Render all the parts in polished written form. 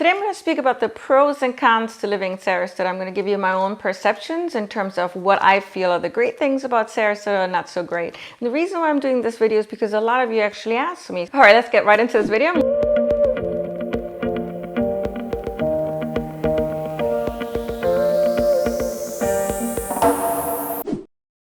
Today I'm going to speak about the pros and cons to living in Sarasota. I'm going to give you my own perceptions in terms of what I feel are the great things about Sarasota and not so great. And the reason why I'm doing this video is because a lot of you actually asked me. All right, let's get right into this video.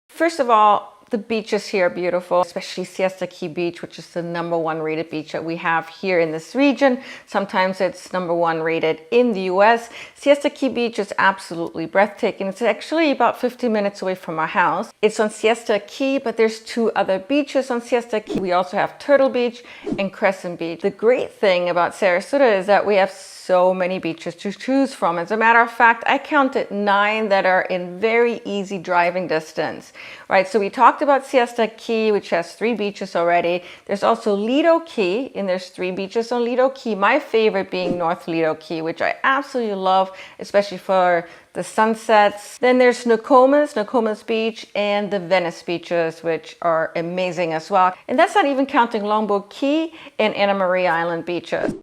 First of all, the beaches here are beautiful, especially Siesta Key Beach, which is the #1 rated beach that we have here in this region. Sometimes it's #1 rated in the US. Siesta Key Beach is absolutely breathtaking. It's actually about 15 minutes away from our house. It's on Siesta Key, but there's 2 other beaches on Siesta Key. We also have Turtle Beach and Crescent Beach. The great thing about Sarasota is that we have so many beaches to choose from. As a matter of fact, I counted 9 that are in very easy driving distance, right? So we talked about Siesta Key, which has 3 beaches already. There's also Lido Key, and there's 3 beaches on Lido Key. My favorite being North Lido Key, which I absolutely love, especially for the sunsets. Then there's Nokomis Beach, and the Venice beaches, which are amazing as well. And that's not even counting Longboat Key and Anna Maria Island beaches.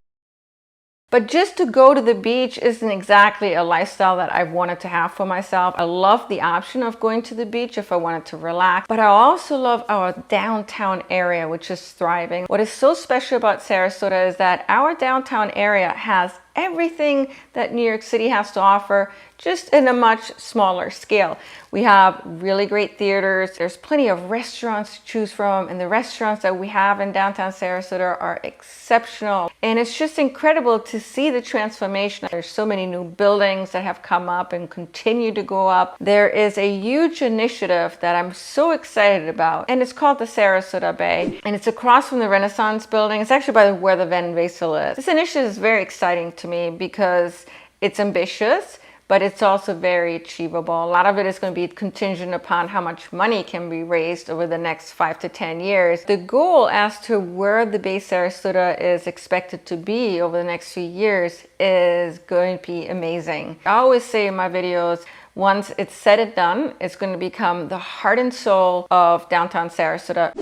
But just to go to the beach isn't exactly a lifestyle that I wanted to have for myself. I love the option of going to the beach if I wanted to relax, but I also love our downtown area, which is thriving. What is so special about Sarasota is that our downtown area has everything that New York City has to offer, just in a much smaller scale. We have really great theaters. There's plenty of restaurants to choose from, and the restaurants that we have in downtown Sarasota are exceptional. And it's just incredible to see the transformation. There's so many new buildings that have come up and continue to go up. There is a huge initiative that I'm so excited about, and it's called the Sarasota Bay, and it's across from the Renaissance building. It's actually by where the Van Wezel is. This initiative is very exciting to me because it's ambitious, but it's also very achievable. A lot of it is going to be contingent upon how much money can be raised over the next 5 to 10 years. The goal as to where the Bay Sarasota is expected to be over the next few years is going to be amazing. I always say in my videos, once it's said and done, it's going to become the heart and soul of downtown Sarasota.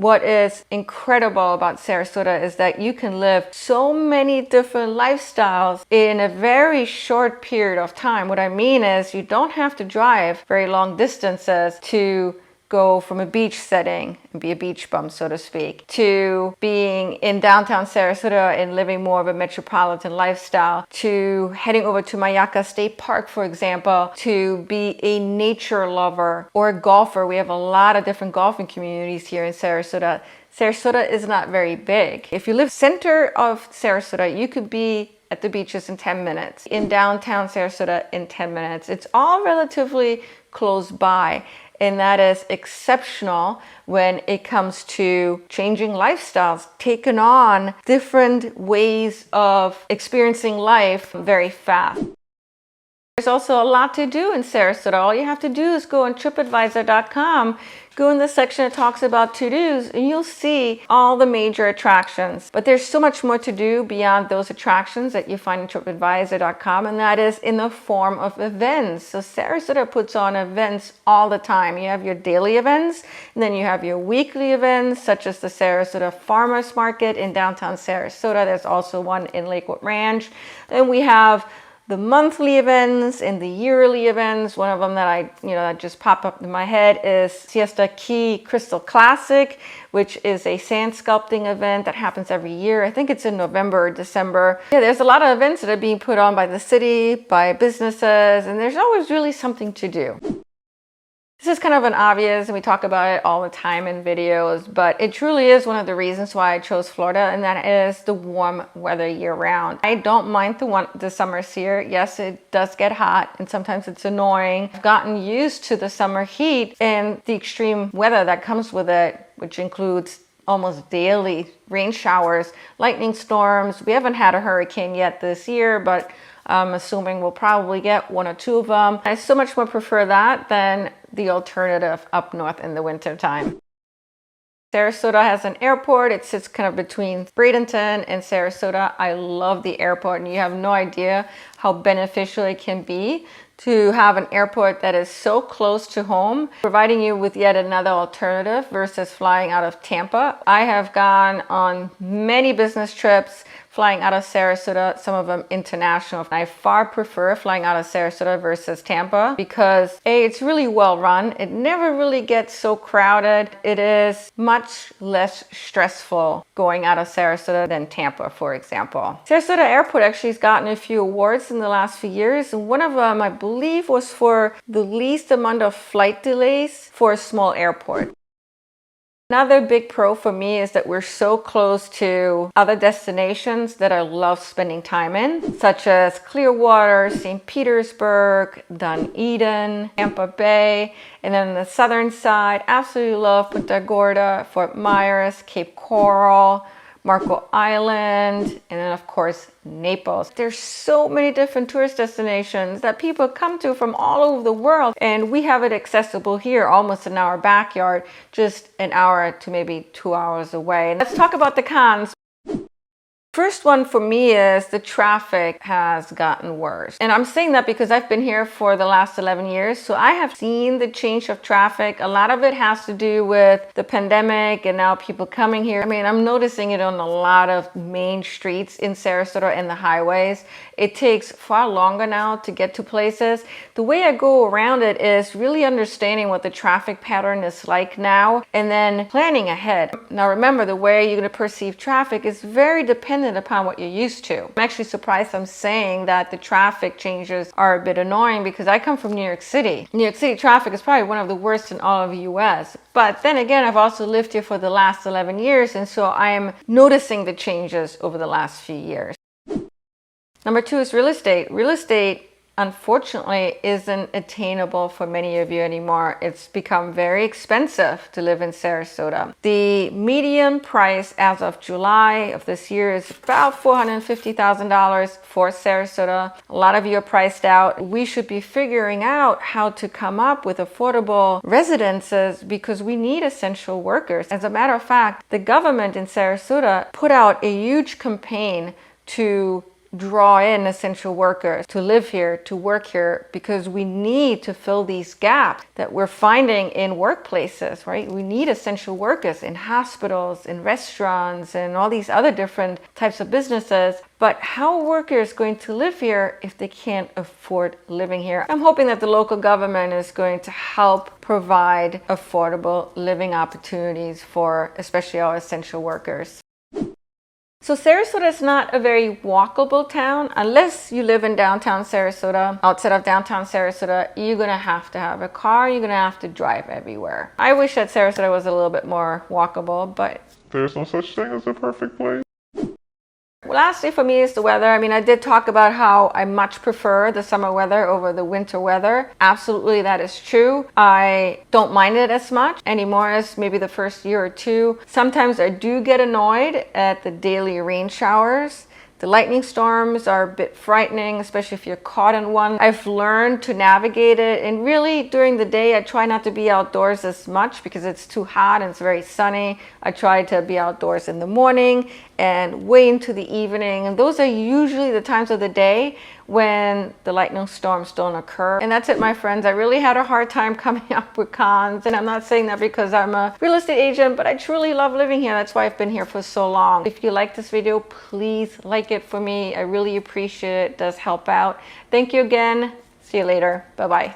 What is incredible about Sarasota is that you can live so many different lifestyles in a very short period of time. What I mean is you don't have to drive very long distances to go from a beach setting and be a beach bum, so to speak, to being in downtown Sarasota and living more of a metropolitan lifestyle, to heading over to Mayaka State Park, for example, to be a nature lover or a golfer. We have a lot of different golfing communities here in Sarasota. Sarasota is not very big. If you live center of Sarasota, you could be at the beaches in 10 minutes. In downtown Sarasota in 10 minutes. It's all relatively close by. And that is exceptional when it comes to changing lifestyles, taking on different ways of experiencing life very fast. There's also a lot to do in Sarasota. All you have to do is go on tripadvisor.com, go in the section that talks about to-dos, and you'll see all the major attractions. But there's so much more to do beyond those attractions that you find in tripadvisor.com, and that is in the form of events. So Sarasota puts on events all the time. You have your daily events, and then you have your weekly events, such as the Sarasota Farmers Market in downtown Sarasota. There's also one in Lakewood Ranch. Then we have the monthly events and the yearly events. One of them that that just popped up in my head is Siesta Key Crystal Classic, which is a sand sculpting event that happens every year. I think it's in November or December. Yeah, there's a lot of events that are being put on by the city, by businesses, and there's always really something to do. This is kind of an obvious, and we talk about it all the time in videos, but it truly is one of the reasons why I chose Florida, and that is the warm weather year-round. I don't mind the summers here. Yes, it does get hot, and sometimes it's annoying. I've gotten used to the summer heat and the extreme weather that comes with it, which includes almost daily rain showers, lightning storms. We haven't had a hurricane yet this year, but I'm assuming we'll probably get 1 or 2 of them. I so much more prefer that than the alternative up north in the winter time. Sarasota has an airport. It sits kind of between Bradenton and Sarasota. I love the airport, and you have no idea how beneficial it can be to have an airport that is so close to home, providing you with yet another alternative versus flying out of Tampa. I have gone on many business trips flying out of Sarasota, some of them international. I far prefer flying out of Sarasota versus Tampa because A, it's really well run. It never really gets so crowded. It is much less stressful going out of Sarasota than Tampa, for example. Sarasota Airport actually has gotten a few awards in the last few years. And one of them, I believe, was for the least amount of flight delays for a small airport. Another big pro for me is that we're so close to other destinations that I love spending time in, such as Clearwater, St. Petersburg, Dunedin, Tampa Bay, and then on the southern side, absolutely love Punta Gorda, Fort Myers, Cape Coral, Marco Island, and then of course Naples. There's so many different tourist destinations that people come to from all over the world, and we have it accessible here almost in our backyard, just an hour to maybe 2 hours away. And let's talk about the cons. First one for me is the traffic has gotten worse. And I'm saying that because I've been here for the last 11 years. So I have seen the change of traffic. A lot of it has to do with the pandemic and now people coming here. I mean, I'm noticing it on a lot of main streets in Sarasota and the highways. It takes far longer now to get to places. The way I go around it is really understanding what the traffic pattern is like now and then planning ahead. Now remember, the way you're going to perceive traffic is very dependent upon what you're used to. I'm actually surprised I'm saying that the traffic changes are a bit annoying because I come from New York City. New York City traffic is probably one of the worst in all of the US. But then again, I've also lived here for the last 11 years, and so I am noticing the changes over the last few years. Number two is real estate. Real estate, unfortunately, isn't attainable for many of you anymore. It's become very expensive to live in Sarasota. The median price as of July of this year is about $450,000 for Sarasota. A lot of you are priced out. We should be figuring out how to come up with affordable residences because we need essential workers. As a matter of fact, the government in Sarasota put out a huge campaign to draw in essential workers to live here, to work here, because we need to fill these gaps that we're finding in workplaces, right? We need essential workers in hospitals, in restaurants, and all these other different types of businesses. But how are workers going to live here if they can't afford living here? I'm hoping that the local government is going to help provide affordable living opportunities for especially our essential workers. So Sarasota is not a very walkable town. Unless you live in downtown Sarasota. Outside of downtown Sarasota, you're going to have a car. You're going to have to drive everywhere. I wish that Sarasota was a little bit more walkable, but there's no such thing as a perfect place. Lastly for me is the weather. I mean, I did talk about how I much prefer the summer weather over the winter weather. Absolutely, that is true. I don't mind it as much anymore as maybe the first year or two. Sometimes I do get annoyed at the daily rain showers. The lightning storms are a bit frightening, especially if you're caught in one. I've learned to navigate it, and really during the day I try not to be outdoors as much because it's too hot and it's very sunny. I try to be outdoors in the morning and way into the evening, and those are usually the times of the day when the lightning storms don't occur. And that's it, my friends. I really had a hard time coming up with cons, and I'm not saying that because I'm a real estate agent, but I truly love living here. That's why I've been here for so long. If you like this video, please like it for me. I really appreciate it. It does help out. Thank you again. See you later. Bye-bye.